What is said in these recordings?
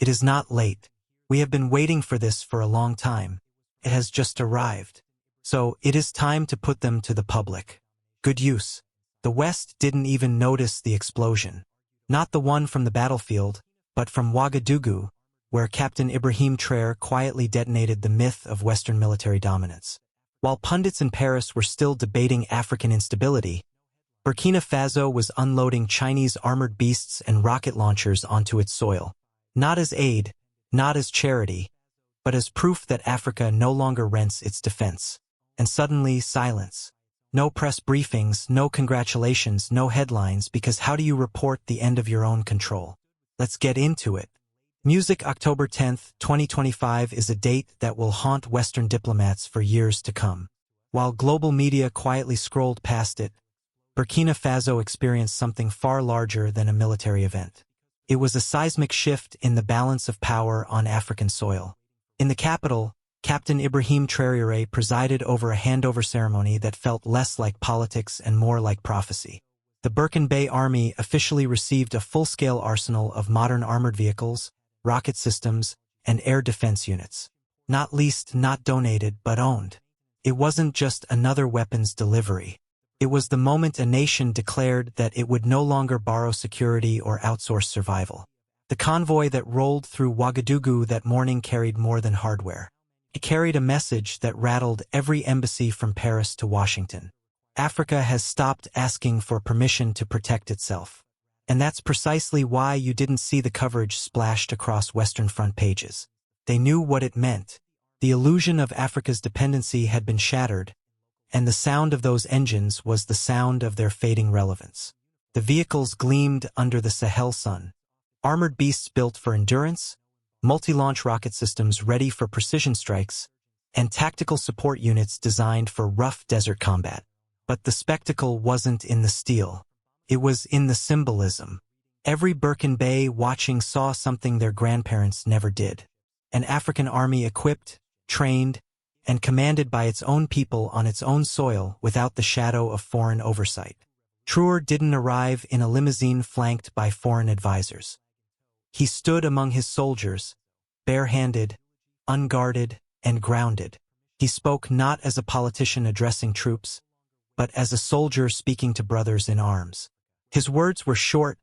It is not late. We have been waiting for this for a long time. It has just arrived. So it is time to put them to the public. Good use. The West didn't even notice the explosion. Not the one from the battlefield, but from Ouagadougou, where Captain Ibrahim Traoré quietly detonated the myth of Western military dominance. While pundits in Paris were still debating African instability, Burkina Faso was unloading Chinese armored beasts and rocket launchers onto its soil. Not as aid, not as charity, but as proof that Africa no longer rents its defense. And suddenly, silence. No press briefings, no congratulations, no headlines, because how do you report the end of your own control? Let's get into it. Music October 10th, 2025 is a date that will haunt Western diplomats for years to come. While global media quietly scrolled past it, Burkina Faso experienced something far larger than a military event. It was a seismic shift in the balance of power on African soil. In the capital, Captain Ibrahim Traoré presided over a handover ceremony that felt less like politics and more like prophecy. The Burkinabè army officially received a full-scale arsenal of modern armored vehicles, rocket systems, and air defense units. Not leased, not donated, but owned. It wasn't just another weapons delivery. It was the moment a nation declared that it would no longer borrow security or outsource survival. The convoy that rolled through Ouagadougou that morning carried more than hardware. It carried a message that rattled every embassy from Paris to Washington. Africa has stopped asking for permission to protect itself. And that's precisely why you didn't see the coverage splashed across Western front pages. They knew what it meant. The illusion of Africa's dependency had been shattered, and the sound of those engines was the sound of their fading relevance. The vehicles gleamed under the Sahel sun. Armored beasts built for endurance, multi-launch rocket systems ready for precision strikes, and tactical support units designed for rough desert combat. But the spectacle wasn't in the steel. It was in the symbolism. Every Burkinabè watching saw something their grandparents never did. An African army equipped, trained, and commanded by its own people on its own soil without the shadow of foreign oversight. Traoré didn't arrive in a limousine flanked by foreign advisors. He stood among his soldiers, bare-handed, unguarded, and grounded. He spoke not as a politician addressing troops, but as a soldier speaking to brothers in arms. His words were short,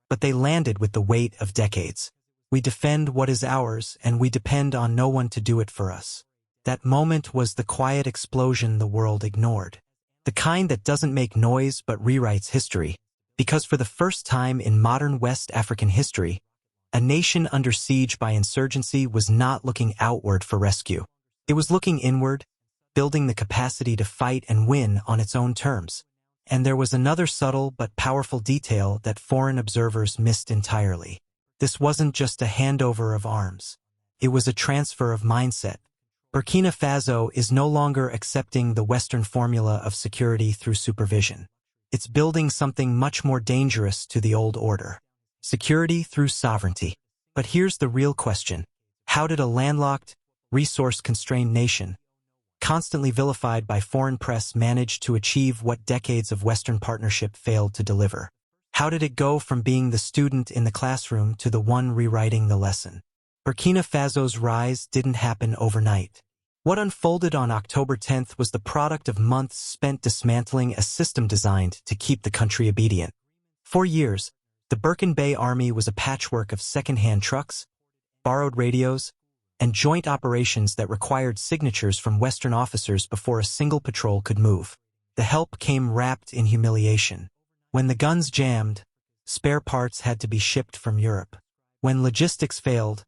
but they landed with the weight of decades. We defend what is ours, and we depend on no one to do it for us. That moment was the quiet explosion the world ignored. The kind that doesn't make noise but rewrites history. Because for the first time in modern West African history, a nation under siege by insurgency was not looking outward for rescue. It was looking inward, building the capacity to fight and win on its own terms. And there was another subtle but powerful detail that foreign observers missed entirely. This wasn't just a handover of arms. It was a transfer of mindset. Burkina Faso is no longer accepting the Western formula of security through supervision. It's building something much more dangerous to the old order. Security through sovereignty. But here's the real question. How did a landlocked, resource-constrained nation, constantly vilified by foreign press, manage to achieve what decades of Western partnership failed to deliver? How did it go from being the student in the classroom to the one rewriting the lesson? Burkina Faso's rise didn't happen overnight. What unfolded on October 10th was the product of months spent dismantling a system designed to keep the country obedient. For years, the Burkinabè army was a patchwork of second-hand trucks, borrowed radios, and joint operations that required signatures from Western officers before a single patrol could move. The help came wrapped in humiliation. When the guns jammed, spare parts had to be shipped from Europe. When logistics failed,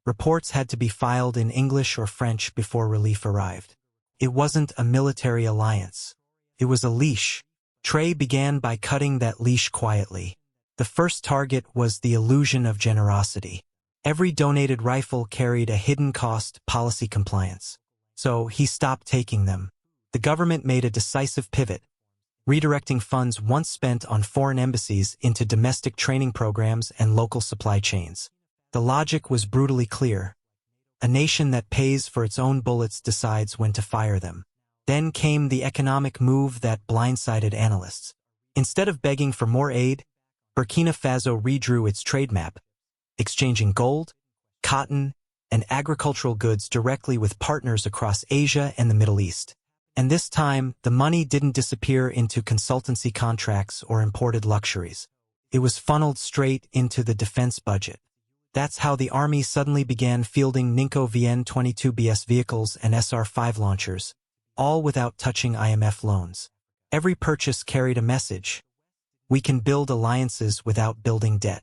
reports had to be filed in English or French before relief arrived. It wasn't a military alliance. It was a leash. Traoré began by cutting that leash quietly. The first target was the illusion of generosity. Every donated rifle carried a hidden cost: policy compliance. So he stopped taking them. The government made a decisive pivot, redirecting funds once spent on foreign embassies into domestic training programs and local supply chains. The logic was brutally clear. A nation that pays for its own bullets decides when to fire them. Then came the economic move that blindsided analysts. Instead of begging for more aid, Burkina Faso redrew its trade map, exchanging gold, cotton, and agricultural goods directly with partners across Asia and the Middle East. And this time, the money didn't disappear into consultancy contracts or imported luxuries. It was funneled straight into the defense budget. That's how the army suddenly began fielding Ninko VN-22BS vehicles and SR-5 launchers, all without touching IMF loans. Every purchase carried a message. We can build alliances without building debt.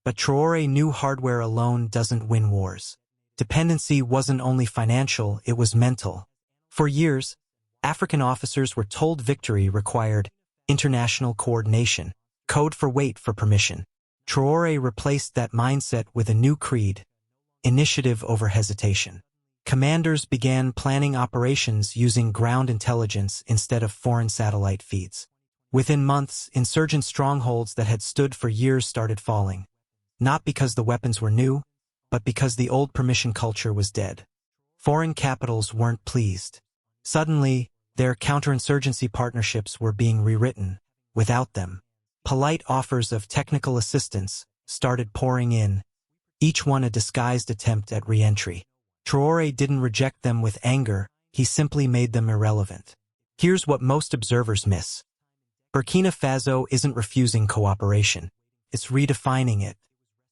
But Traoré knew hardware alone doesn't win wars. Dependency wasn't only financial, it was mental. For years, African officers were told victory required international coordination, code for wait for permission. Traoré replaced that mindset with a new creed: initiative over hesitation. Commanders began planning operations using ground intelligence instead of foreign satellite feeds. Within months, insurgent strongholds that had stood for years started falling. Not because the weapons were new, but because the old permission culture was dead. Foreign capitals weren't pleased. Suddenly, their counterinsurgency partnerships were being rewritten. Without them, polite offers of technical assistance started pouring in, each one a disguised attempt at re-entry. Traoré didn't reject them with anger, he simply made them irrelevant. Here's what most observers miss. Burkina Faso isn't refusing cooperation. It's redefining it.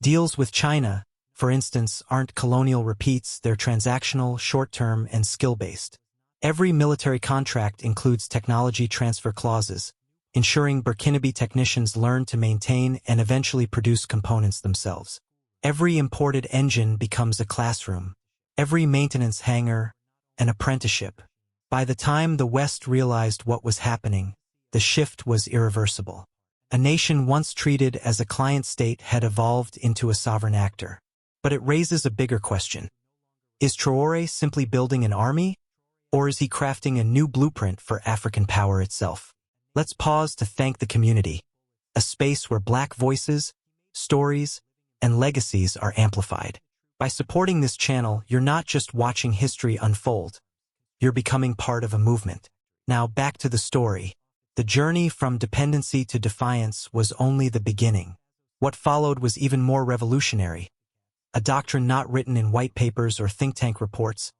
Deals with China, for instance, aren't colonial repeats, they're transactional, short-term, and skill-based. Every military contract includes technology transfer clauses, ensuring Burkinabè technicians learn to maintain and eventually produce components themselves. Every imported engine becomes a classroom. Every maintenance hangar, an apprenticeship. By the time the West realized what was happening, the shift was irreversible. A nation once treated as a client state had evolved into a sovereign actor. But it raises a bigger question. Is Traoré simply building an army? Or is he crafting a new blueprint for African power itself? Let's pause to thank the community. A space where Black voices, stories, and legacies are amplified. By supporting this channel, you're not just watching history unfold. You're becoming part of a movement. Now back to the story. The journey from dependency to defiance was only the beginning. What followed was even more revolutionary. A doctrine not written in white papers or think tank reports,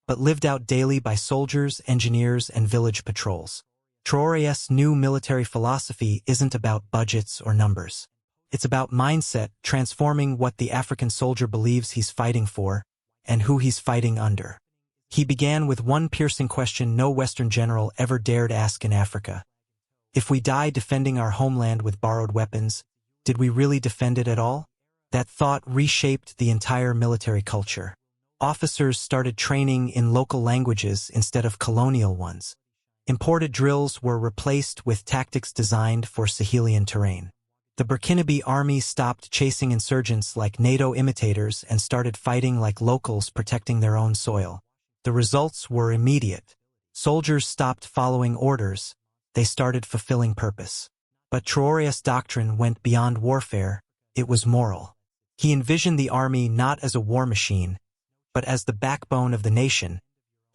but lived out daily by soldiers, engineers, and village patrols. Traoré's new military philosophy isn't about budgets or numbers. It's about mindset, transforming what the African soldier believes he's fighting for and who he's fighting under. He began with one piercing question no Western general ever dared ask in Africa. If we die defending our homeland with borrowed weapons, did we really defend it at all? That thought reshaped the entire military culture. Officers started training in local languages instead of colonial ones. Imported drills were replaced with tactics designed for Sahelian terrain. The Burkinabè army stopped chasing insurgents like NATO imitators and started fighting like locals protecting their own soil. The results were immediate. Soldiers stopped following orders. They started fulfilling purpose. But Traoré's doctrine went beyond warfare. It was moral. He envisioned the army not as a war machine, but as the backbone of the nation,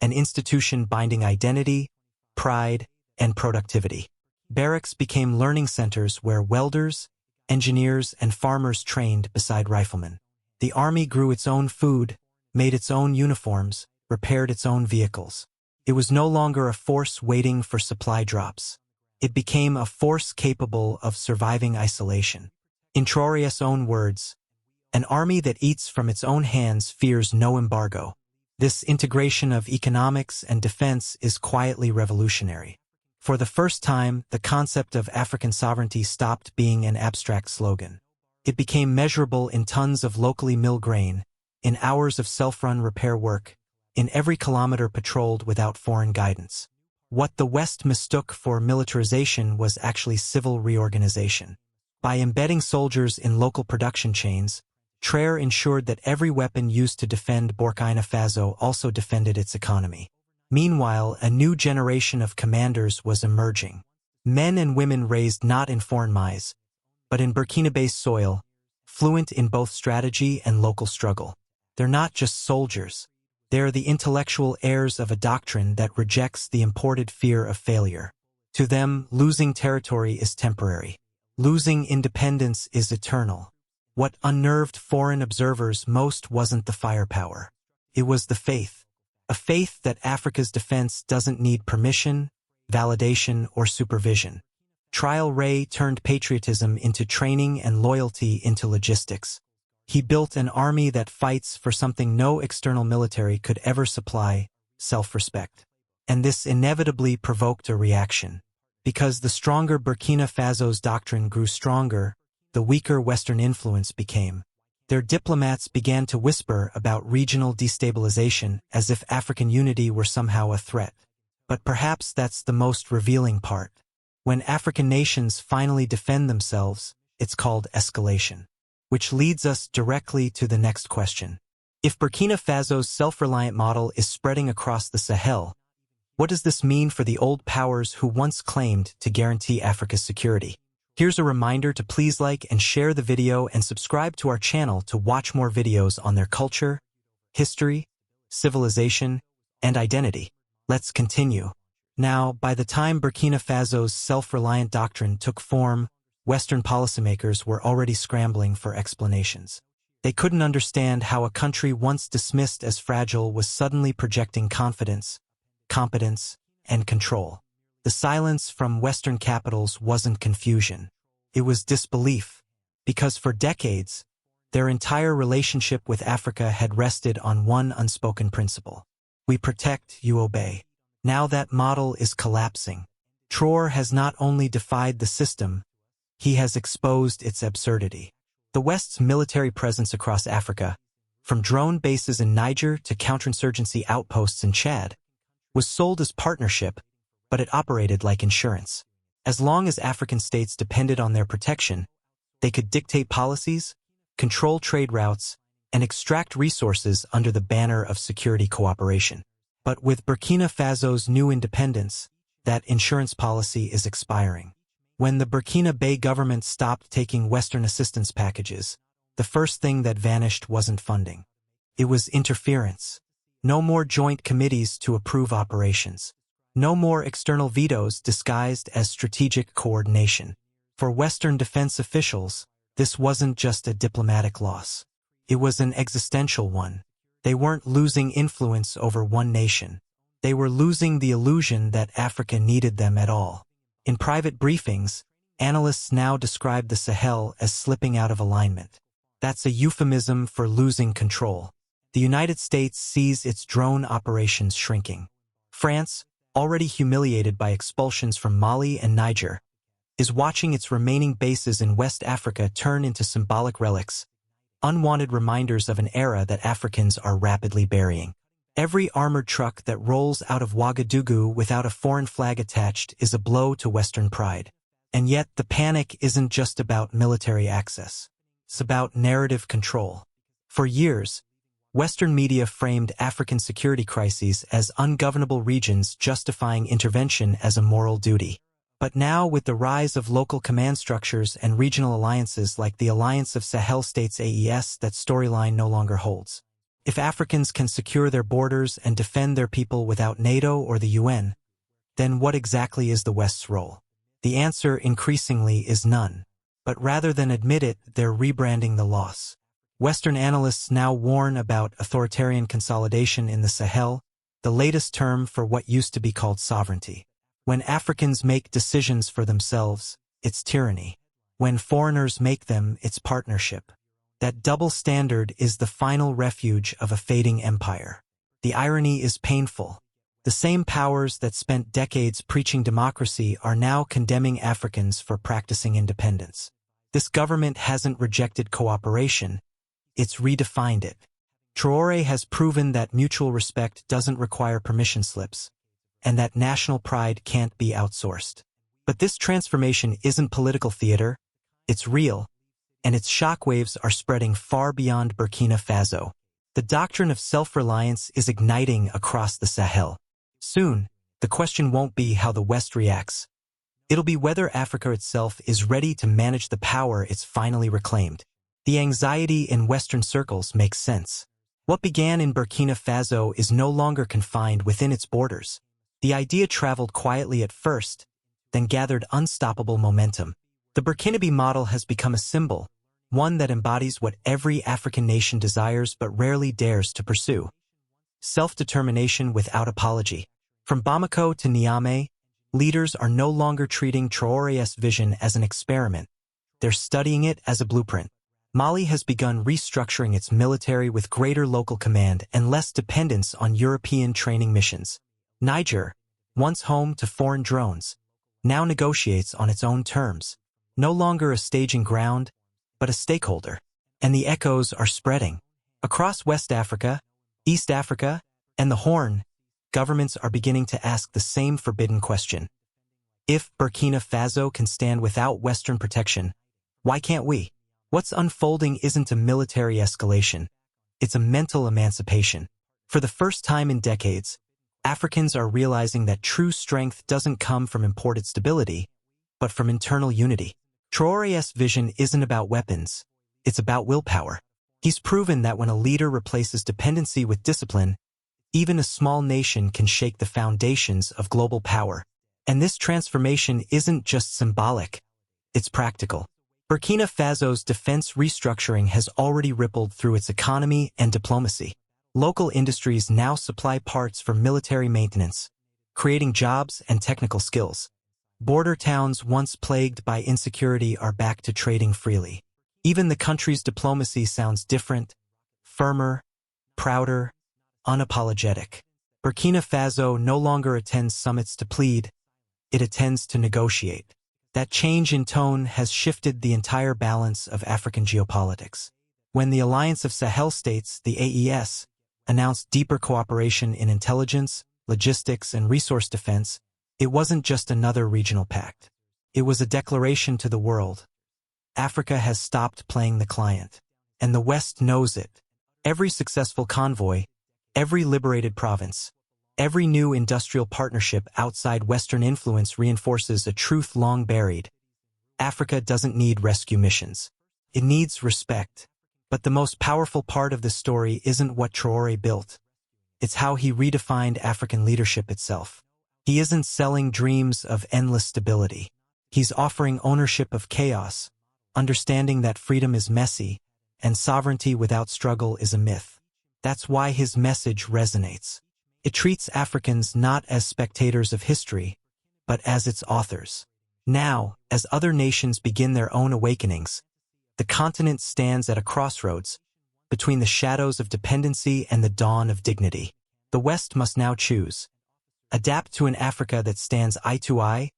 an institution binding identity, pride, and productivity. Barracks became learning centers where welders, engineers, and farmers trained beside riflemen. The army grew its own food, made its own uniforms, repaired its own vehicles. It was no longer a force waiting for supply drops. It became a force capable of surviving isolation. In Traoré's own words, an army that eats from its own hands fears no embargo. This integration of economics and defense is quietly revolutionary. For the first time, the concept of African sovereignty stopped being an abstract slogan. It became measurable in tons of locally milled grain, in hours of self-run repair work, in every kilometer patrolled without foreign guidance. What the West mistook for militarization was actually civil reorganization. By embedding soldiers in local production chains, Traoré ensured that every weapon used to defend Burkina Faso also defended its economy. Meanwhile, a new generation of commanders was emerging. Men and women raised not in foreign mines, but in Burkinabè soil, fluent in both strategy and local struggle. They're not just soldiers. They are the intellectual heirs of a doctrine that rejects the imported fear of failure. To them, losing territory is temporary. Losing independence is eternal. What unnerved foreign observers most wasn't the firepower. It was the faith. A faith that Africa's defense doesn't need permission, validation, or supervision. Traoré turned patriotism into training and loyalty into logistics. He built an army that fights for something no external military could ever supply: self-respect. And this inevitably provoked a reaction. Because the stronger Burkina Faso's doctrine grew stronger, the weaker Western influence became. Their diplomats began to whisper about regional destabilization as if African unity were somehow a threat. But perhaps that's the most revealing part. When African nations finally defend themselves, it's called escalation. Which leads us directly to the next question. If Burkina Faso's self-reliant model is spreading across the Sahel, what does this mean for the old powers who once claimed to guarantee Africa's security? Here's a reminder to please like and share the video and subscribe to our channel to watch more videos on their culture, history, civilization, and identity. Let's continue. Now, by the time Burkina Faso's self-reliant doctrine took form, Western policymakers were already scrambling for explanations. They couldn't understand how a country once dismissed as fragile was suddenly projecting confidence, competence, and control. The silence from Western capitals wasn't confusion. It was disbelief, because for decades, their entire relationship with Africa had rested on one unspoken principle: we protect, you obey. Now that model is collapsing. Traoré has not only defied the system, he has exposed its absurdity. The West's military presence across Africa, from drone bases in Niger to counterinsurgency outposts in Chad, was sold as partnership, but it operated like insurance. As long as African states depended on their protection, they could dictate policies, control trade routes, and extract resources under the banner of security cooperation. But with Burkina Faso's new independence, that insurance policy is expiring. When the Burkinabè government stopped taking Western assistance packages, the first thing that vanished wasn't funding. It was interference. No more joint committees to approve operations. No more external vetoes disguised as strategic coordination. For Western defense officials, this wasn't just a diplomatic loss. It was an existential one. They weren't losing influence over one nation. They were losing the illusion that Africa needed them at all. In private briefings, analysts now describe the Sahel as slipping out of alignment. That's a euphemism for losing control. The United States sees its drone operations shrinking. France, already humiliated by expulsions from Mali and Niger, is watching its remaining bases in West Africa turn into symbolic relics, unwanted reminders of an era that Africans are rapidly burying. Every armored truck that rolls out of Ouagadougou without a foreign flag attached is a blow to Western pride. And yet the panic isn't just about military access. It's about narrative control. For years, Western media framed African security crises as ungovernable regions justifying intervention as a moral duty. But now, with the rise of local command structures and regional alliances like the Alliance of Sahel States AES, that storyline no longer holds. If Africans can secure their borders and defend their people without NATO or the UN, then what exactly is the West's role? The answer increasingly is none. But rather than admit it, they're rebranding the loss. Western analysts now warn about authoritarian consolidation in the Sahel, the latest term for what used to be called sovereignty. When Africans make decisions for themselves, it's tyranny. When foreigners make them, it's partnership. That double standard is the final refuge of a fading empire. The irony is painful. The same powers that spent decades preaching democracy are now condemning Africans for practicing independence. This government hasn't rejected cooperation, it's redefined it. Traoré has proven that mutual respect doesn't require permission slips, and that national pride can't be outsourced. But this transformation isn't political theater, it's real, and its shockwaves are spreading far beyond Burkina Faso. The doctrine of self-reliance is igniting across the Sahel. Soon, the question won't be how the West reacts. It'll be whether Africa itself is ready to manage the power it's finally reclaimed. The anxiety in Western circles makes sense. What began in Burkina Faso is no longer confined within its borders. The idea traveled quietly at first, then gathered unstoppable momentum. The Burkinabè model has become a symbol, one that embodies what every African nation desires but rarely dares to pursue. Self-determination without apology. From Bamako to Niamey, leaders are no longer treating Traoré's vision as an experiment. They're studying it as a blueprint. Mali has begun restructuring its military with greater local command and less dependence on European training missions. Niger, once home to foreign drones, now negotiates on its own terms, no longer a staging ground, but a stakeholder. And the echoes are spreading. Across West Africa, East Africa, and the Horn, governments are beginning to ask the same forbidden question. If Burkina Faso can stand without Western protection, why can't we? What's unfolding isn't a military escalation. It's a mental emancipation. For the first time in decades, Africans are realizing that true strength doesn't come from imported stability, but from internal unity. Traoré's vision isn't about weapons. It's about willpower. He's proven that when a leader replaces dependency with discipline, even a small nation can shake the foundations of global power. And this transformation isn't just symbolic. It's practical. Burkina Faso's defense restructuring has already rippled through its economy and diplomacy. Local industries now supply parts for military maintenance, creating jobs and technical skills. Border towns once plagued by insecurity are back to trading freely. Even the country's diplomacy sounds different, firmer, prouder, unapologetic. Burkina Faso no longer attends summits to plead, it attends to negotiate. That change in tone has shifted the entire balance of African geopolitics. When the Alliance of Sahel States, the AES, announced deeper cooperation in intelligence, logistics, and resource defense, it wasn't just another regional pact. It was a declaration to the world. Africa has stopped playing the client, and the West knows it. Every successful convoy, every liberated province, every new industrial partnership outside Western influence reinforces a truth long buried. Africa doesn't need rescue missions. It needs respect. But the most powerful part of this story isn't what Traoré built. It's how he redefined African leadership itself. He isn't selling dreams of endless stability. He's offering ownership of chaos, understanding that freedom is messy, and sovereignty without struggle is a myth. That's why his message resonates. It treats Africans not as spectators of history, but as its authors. Now, as other nations begin their own awakenings, the continent stands at a crossroads, between the shadows of dependency and the dawn of dignity. The West must now choose: adapt to an Africa that stands eye to eye,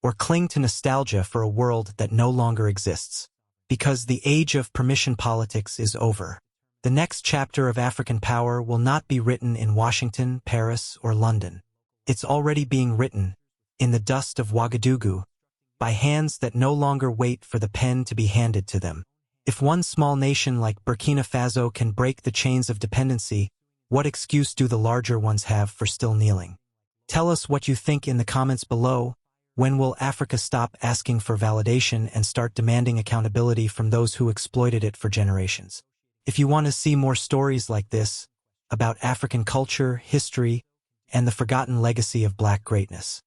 or cling to nostalgia for a world that no longer exists. Because the age of permission politics is over. The next chapter of African power will not be written in Washington, Paris, or London. It's already being written, in the dust of Ouagadougou, by hands that no longer wait for the pen to be handed to them. If one small nation like Burkina Faso can break the chains of dependency, what excuse do the larger ones have for still kneeling? Tell us what you think in the comments below. When will Africa stop asking for validation and start demanding accountability from those who exploited it for generations? If you want to see more stories like this, about African culture, history, and the forgotten legacy of Black greatness,